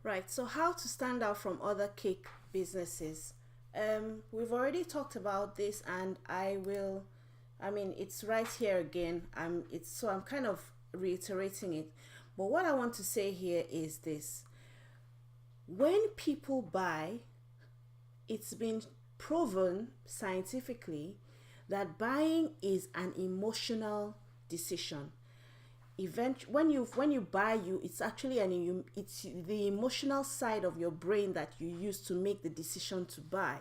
Right, so how to stand out from other cake businesses. We've already talked about this, and it's right here again. I'm kind of reiterating it. But what I want to say here is this: when people buy, it's been proven scientifically that buying is an emotional decision. When you buy, it's actually it's the emotional side of your brain that you use to make the decision to buy,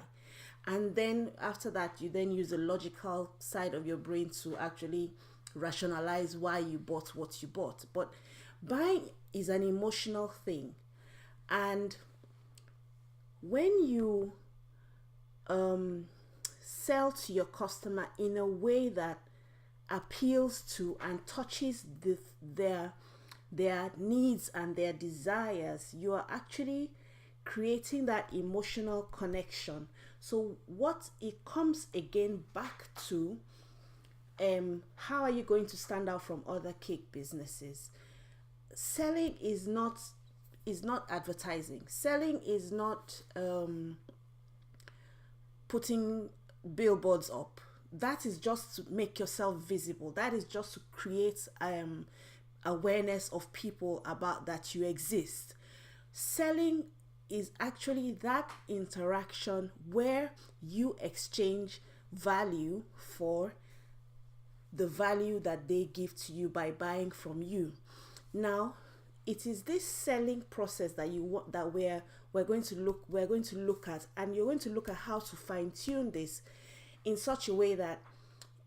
and then after that you then use the logical side of your brain to actually rationalize why you bought what you bought. But buying is an emotional thing, and when you um, sell to your customer in a way that appeals to and touches their needs and their desires, you are actually creating that emotional connection. So what it comes again back to, how are you going to stand out from other cake businesses? Selling is not advertising. Selling is not putting billboards up. That is just to make yourself visible. That is just to create awareness of people about that you exist. Selling is actually that interaction where you exchange value for the value that they give to you by buying from you. Now, it is this selling process that you want that we're going to look at, and you're going to look at how to fine tune this in such a way that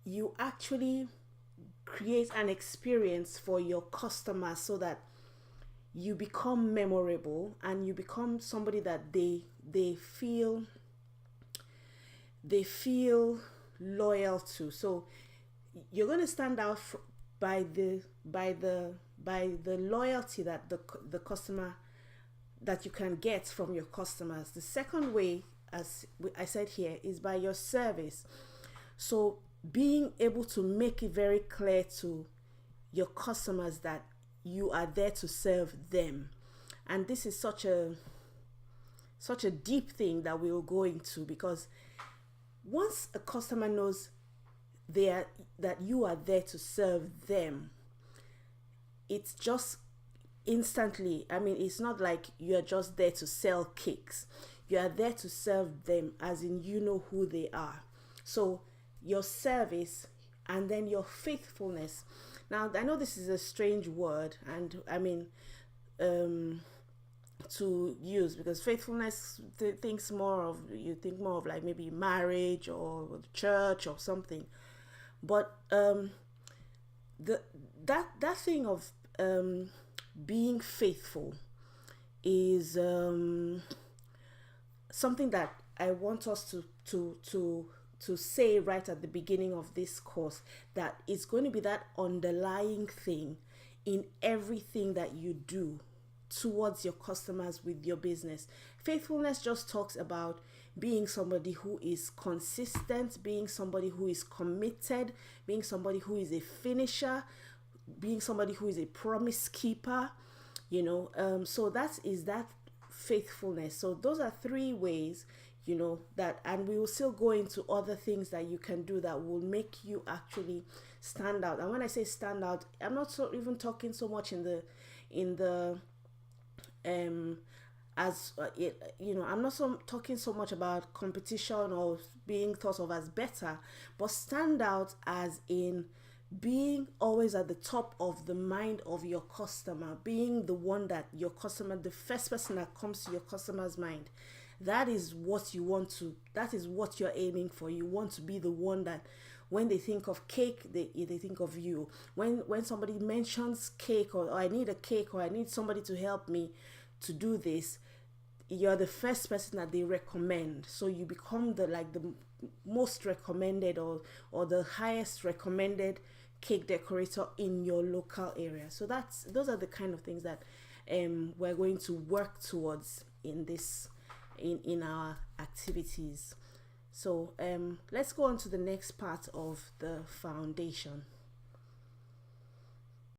you actually create an experience for your customers, so that you become memorable and you become somebody that they feel loyal to. So you're going to stand out by the loyalty that the customer that you can get from your customers. The second way, as I said here, is by your service. So being able to make it very clear to your customers that you are there to serve them. And this is such a deep thing that we will go into, because once a customer knows they are that you are there to serve them, it's just instantly, it's not like you're just there to sell cakes. You are there to serve them, as in you know who they are. So your service and then your faithfulness. Now I know this is a strange word, and um to use, because faithfulness you think more of like maybe marriage or church or something. But the that thing of being faithful is something that I want us to say right at the beginning of this course, that it's going to be that underlying thing in everything that you do towards your customers with your business. Faithfulness just talks about being somebody who is consistent, being somebody who is committed, being somebody who is a finisher, being somebody who is a promise keeper. So that is that faithfulness. So those are three ways, that, and we will still go into other things that you can do that will make you actually stand out. And when I say stand out, I'm not even talking so much in the um as I'm not talking so much about competition or being thought of as better, but stand out as in being always at the top of the mind of your customer, being the one that your customer, the first person that comes to your customer's mind. That is what you're aiming for. You want to be the one that when they think of cake, they think of you. When somebody mentions cake, or I need a cake, or I need somebody to help me to do this, you're the first person that they recommend. So you become the most recommended, or the highest recommended cake decorator in your local area. So those are the kind of things that we're going to work towards in our activities. So let's go on to the next part of the foundation.